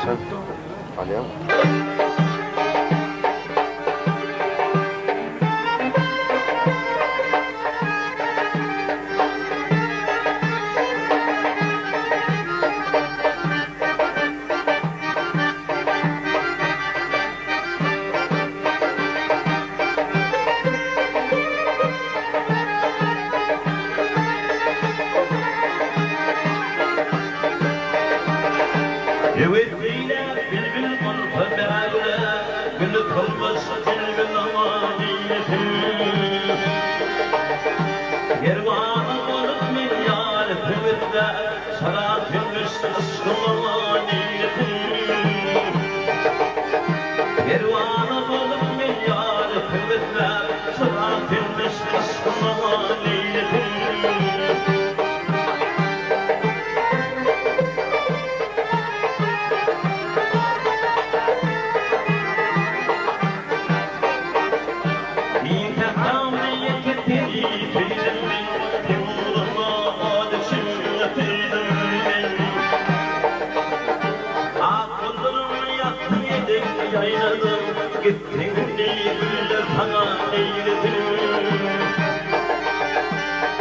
sen? Aliye mi? Evet beyler bilbil kalfa beğerle Gülü kalmaz bilbil amaniyeti Yervanı olup milyar kıvırda Sarafın müstesna amaniyeti Yervanı olup milyar kıvırda Sarafın müstesna amaniyeti Gittin güller sana eyledim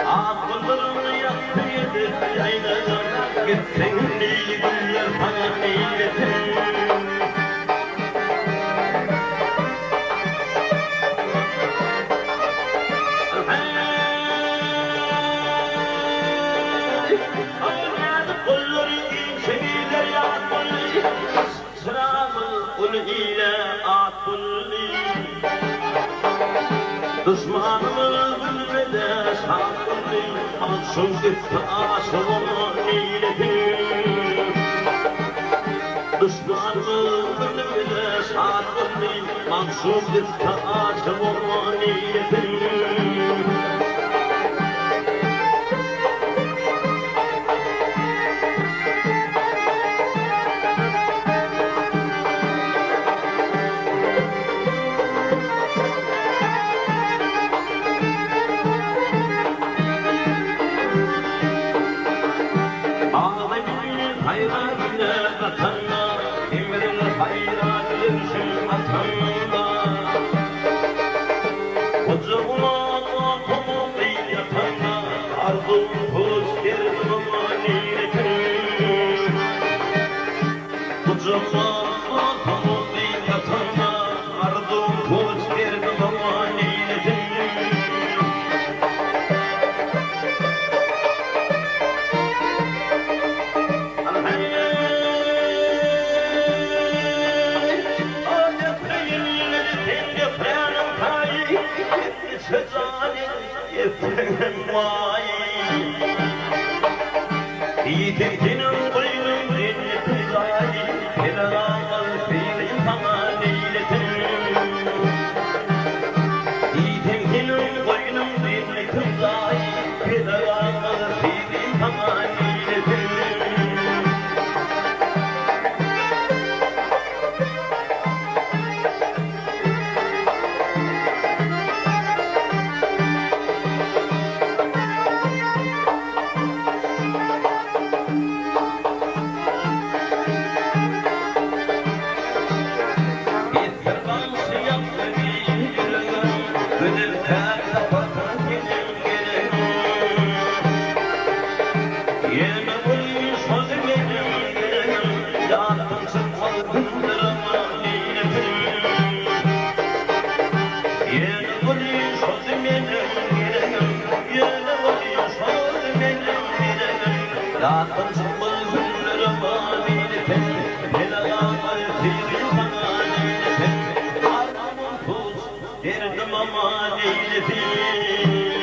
Akıllarını yaktı yedi yayladım Gittin güller sana eyledim Düşmanımı bilmede sakındı Ansız gitti aşığımı eyledim Düşmanımı bilmede sakındı Ansız gitti aşığımı eyledim Hayranlar vatanına, kimlerin hayranı şu vatanına. Kocaman atamı yatana, ardın kılıç geldi maniyetim. Kocaman atamı yatana, ardın kılıç geldi maniyetim. Yeterim vay Yiğitinin boynun dinleti zay Helal fiilim sana neyletim Yiğitinin boynun dinleti zay Helal fiilim sana neyletim Derdim aman eyledim